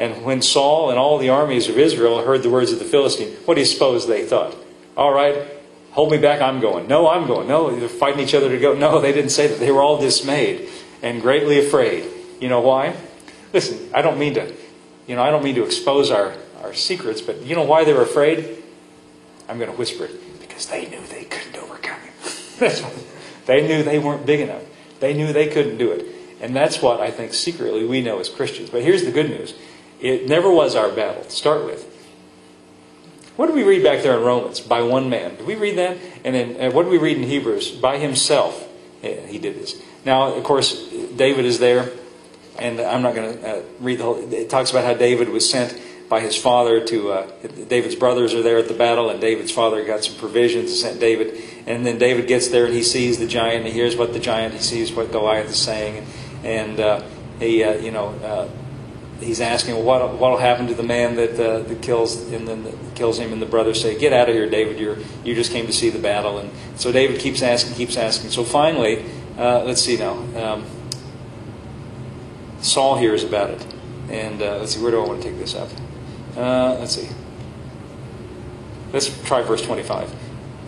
And when Saul and all the armies of Israel heard the words of the Philistine, what do you suppose they thought? All right, hold me back, I'm going. No, I'm going. No, they're fighting each other to go. No, they didn't say that. They were all dismayed and greatly afraid. You know why? Listen, I don't mean to expose our secrets, but you know why they were afraid? I'm going to whisper it. Because they knew they couldn't overcome him. That's what, they knew they weren't big enough. They knew they couldn't do it. And that's what I think secretly we know as Christians. But here's the good news. It never was our battle to start with. What do we read back there in Romans? By one man. Did we read that? And then what do we read in Hebrews? By himself. Yeah, he did this. Now, of course, David is there. And I'm not going to read the whole... It talks about how David was sent by his father to... David's brothers are there at the battle, and David's father got some provisions and sent David. And then David gets there and he sees the giant, and he hears what the giant... He sees what Goliath is saying. And he's asking, well, what'll happen to the man that kills him? And the brothers say, get out of here, David. You just came to see the battle. And so David keeps asking. So finally, let's see now. Saul hears about it. And let's see, where do I want to take this up? Let's see. Let's try verse 25.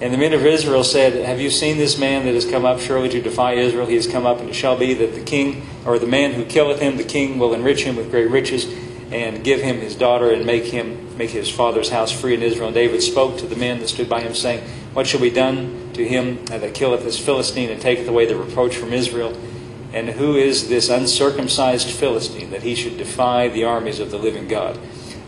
And the men of Israel said, have you seen this man that has come up surely to defy Israel? He has come up, and it shall be that the king, or the man who killeth him, the king will enrich him with great riches, and give him his daughter, and make his father's house free in Israel. And David spoke to the men that stood by him, saying, what shall be done to him that killeth this Philistine, and taketh away the reproach from Israel? And who is this uncircumcised Philistine, that he should defy the armies of the living God?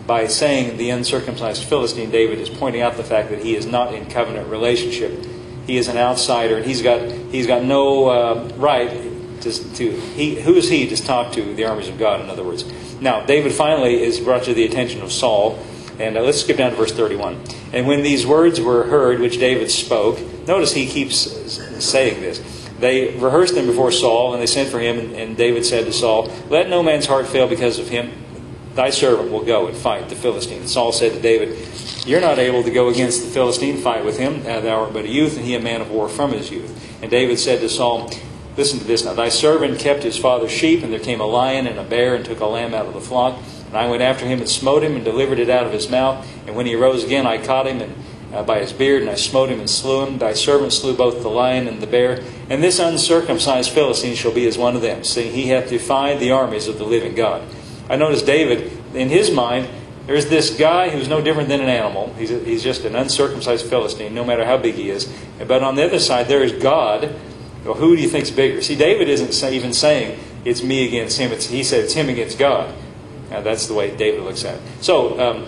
By saying the uncircumcised Philistine, David is pointing out the fact that he is not in covenant relationship. He is an outsider, and he's got no right who is he to talk to the armies of God, in other words. Now, David finally is brought to the attention of Saul, and let's skip down to verse 31. And when these words were heard, which David spoke, notice he keeps saying this. They rehearsed them before Saul, and they sent for him, and David said to Saul, let no man's heart fail because of him. Thy servant will go and fight the Philistine. And Saul said to David, you're not able to go against the Philistine, fight with him. Thou art but a youth, and he a man of war from his youth. And David said to Saul, listen to this now. Thy servant kept his father's sheep, and there came a lion and a bear, and took a lamb out of the flock. And I went after him and smote him, and delivered it out of his mouth. And when he arose again, I caught him and by his beard, and I smote him and slew him. Thy servant slew both the lion and the bear. And this uncircumcised Philistine shall be as one of them, seeing he hath defied the armies of the living God. I notice David, in his mind, there's this guy who's no different than an animal. He's just an uncircumcised Philistine, no matter how big he is. But on the other side, there is God. Well, who do you think's bigger? See, David isn't even saying it's me against him. He said it's him against God. Now, that's the way David looks at it. So,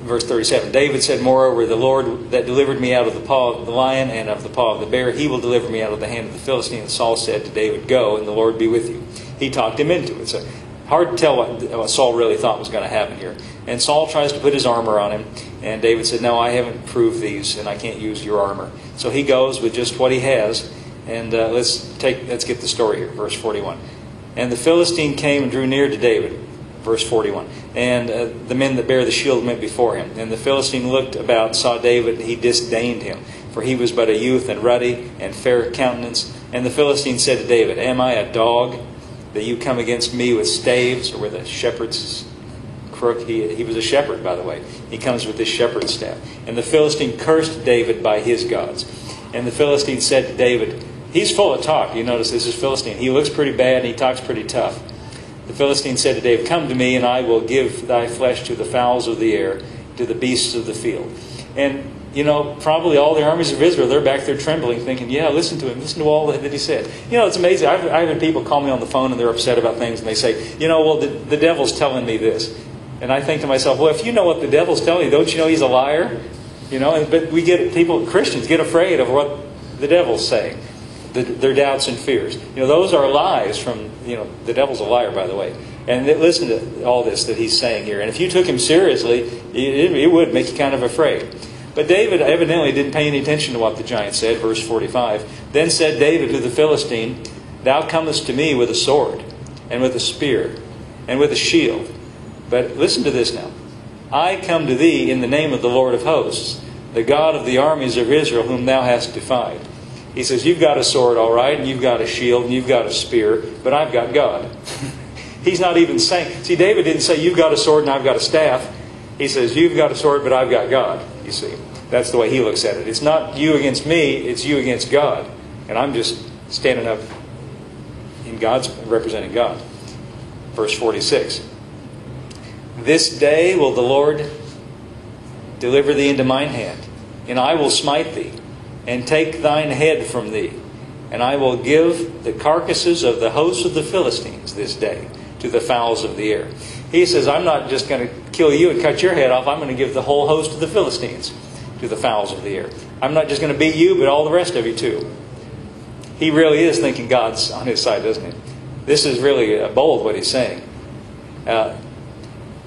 verse 37, David said, moreover, the Lord that delivered me out of the paw of the lion and of the paw of the bear, he will deliver me out of the hand of the Philistine. And Saul said to David, go, and the Lord be with you. He talked him into it. So hard to tell what Saul really thought was going to happen here. And Saul tries to put his armor on him. And David said, no, I haven't proved these, and I can't use your armor. So he goes with just what he has. And let's get the story here, verse 41. And the Philistine came and drew near to David, verse 41. And the men that bear the shield went before him. And the Philistine looked about, saw David, and he disdained him. For he was but a youth, and ruddy, and fair countenance. And the Philistine said to David, am I a dog, that you come against me with staves, or with a shepherd's crook? He was a shepherd, by the way. He comes with this shepherd's staff. And the Philistine cursed David by his gods. And the Philistine said to David, he's full of talk. You notice this is Philistine. He looks pretty bad, and he talks pretty tough. The Philistine said to David, come to me, and I will give thy flesh to the fowls of the air, to the beasts of the field. And probably all the armies of Israel, they're back there trembling, thinking, yeah, listen to him. Listen to all that he said. It's amazing. I've had people call me on the phone, and they're upset about things, and they say, well, the devil's telling me this. And I think to myself, well, if you know what the devil's telling you, don't you know he's a liar? But Christians get afraid of what the devil's saying, their doubts and fears. Those are lies from, the devil's a liar, by the way. And listen to all this that he's saying here. And if you took him seriously, it would make you kind of afraid. But David evidently didn't pay any attention to what the giant said, verse 45. Then said David to the Philistine, thou comest to me with a sword, and with a spear, and with a shield. But listen to this now. I come to thee in the name of the Lord of hosts, the God of the armies of Israel, whom thou hast defied. He says, you've got a sword, all right, and you've got a shield, and you've got a spear, but I've got God. He's not even saying... See, David didn't say, you've got a sword and I've got a staff. He says, you've got a sword, but I've got God, you see. That's the way he looks at it. It's not you against me, it's you against God. And I'm just standing up in God's, representing God. Verse 46. This day will the Lord deliver thee into mine hand, and I will smite thee, and take thine head from thee. And I will give the carcasses of the hosts of the Philistines this day to the fowls of the air. He says, I'm not just going to kill you and cut your head off. I'm going to give the whole host of the Philistines to the fowls of the air. I'm not just going to beat you, but all the rest of you too. He really is thinking God's on his side, doesn't he? This is really bold what he's saying.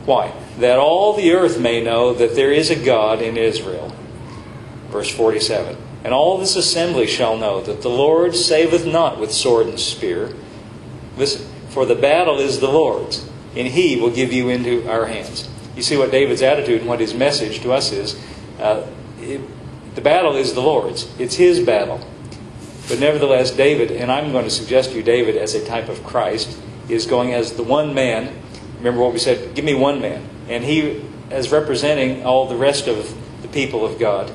Why? That all the earth may know that there is a God in Israel. Verse 47. And all this assembly shall know that the Lord saveth not with sword and spear. Listen, for the battle is the Lord's, and He will give you into our hands. You see what David's attitude and what his message to us is. The battle is the Lord's. It's His battle. But nevertheless, David, and I'm going to suggest to you David as a type of Christ, is going as the one man. Remember what we said, give me one man. And he, as representing all the rest of the people of God,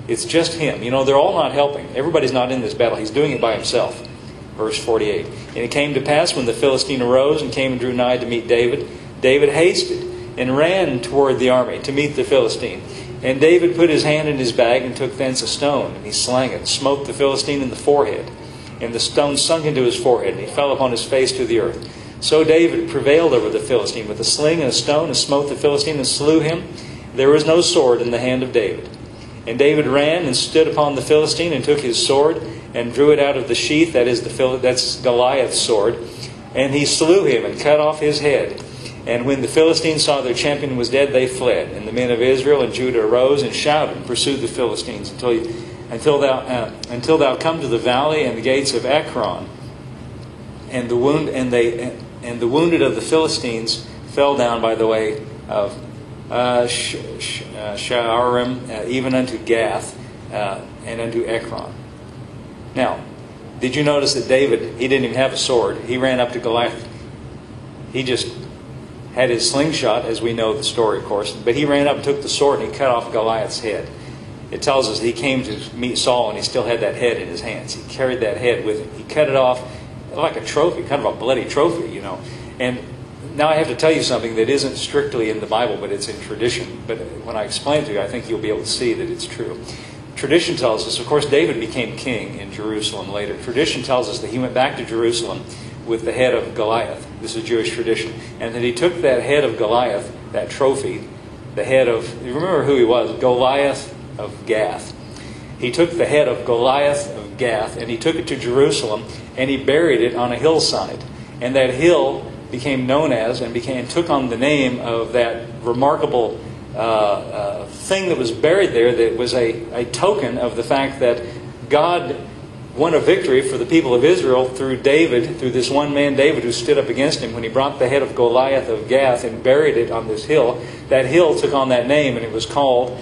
it's just him. You know, they're all not helping. Everybody's not in this battle. He's doing it by himself. Verse 48. And it came to pass when the Philistine arose and came and drew nigh to meet David, David hasted and ran toward the army to meet the Philistine. And David put his hand in his bag and took thence a stone, and he slang it, and smote the Philistine in the forehead. And the stone sunk into his forehead, and he fell upon his face to the earth. So David prevailed over the Philistine with a sling and a stone, and smote the Philistine and slew him. There was no sword in the hand of David. And David ran and stood upon the Philistine and took his sword and drew it out of the sheath. That's Goliath's sword. And he slew him and cut off his head. And when the Philistines saw their champion was dead, they fled. And the men of Israel and Judah arose and shouted and pursued the Philistines until thou come to the valley and the gates of Ekron. And the wounded of the Philistines fell down by the way of Sha'arim, even unto Gath, and unto Ekron. Now, did you notice that David, he didn't even have a sword. He ran up to Goliath. He just had his slingshot, as we know the story, of course. But he ran up and took the sword and he cut off Goliath's head. It tells us that he came to meet Saul and he still had that head in his hands. He carried that head with him. He cut it off like a trophy, kind of a bloody trophy, you know. And now I have to tell you something that isn't strictly in the Bible, but it's in tradition. But when I explain it to you, I think you'll be able to see that it's true. Tradition tells us, of course, David became king in Jerusalem later. Tradition tells us that he went back to Jerusalem with the head of Goliath. This is Jewish tradition. And that he took that head of Goliath, that trophy, the head of, you remember who he was? Goliath of Gath. He took the head of Goliath of Gath and he took it to Jerusalem and he buried it on a hillside. And that hill became known as and took on the name of that remarkable thing that was buried there, that was a token of the fact that God won a victory for the people of Israel through David, through this one man David who stood up against him when he brought the head of Goliath of Gath and buried it on this hill. That hill took on that name and it was called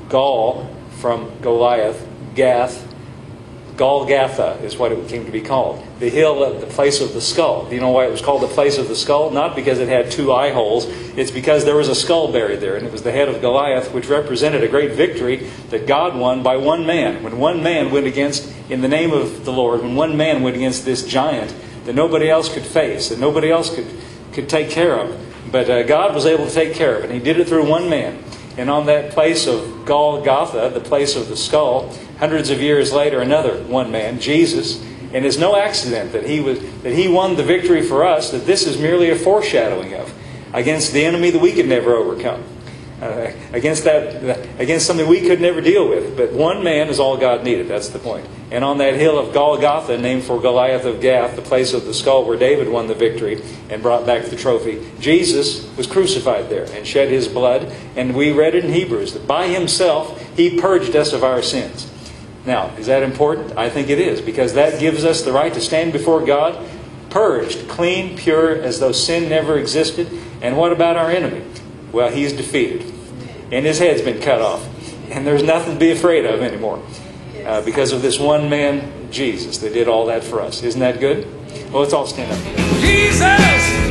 Gal, from Goliath, Gath. Golgotha is what it came to be called. The hill at the place of the skull. Do you know why it was called the place of the skull? Not because it had two eye holes. It's because there was a skull buried there. And it was the head of Goliath, which represented a great victory that God won by one man. When one man went against, in the name of the Lord, when one man went against this giant that nobody else could face, that nobody else could take care of. But God was able to take care of it. And He did it through one man. And on that place of Golgotha, the place of the skull, hundreds of years later, another one man, Jesus. And it's no accident that he won the victory for us, that this is merely a foreshadowing of, against the enemy that we could never overcome. Against something we could never deal with. But one man is all God needed. That's the point. And on that hill of Golgotha, named for Goliath of Gath, the place of the skull where David won the victory and brought back the trophy, Jesus was crucified there and shed His blood. And we read it in Hebrews that by Himself He purged us of our sins. Now, is that important? I think it is, because that gives us the right to stand before God purged, clean, pure, as though sin never existed. And what about our enemy? Well, he's defeated. And his head's been cut off. And there's nothing to be afraid of anymore. Because of this one man, Jesus, that did all that for us. Isn't that good? Well, let's all stand up. Jesus!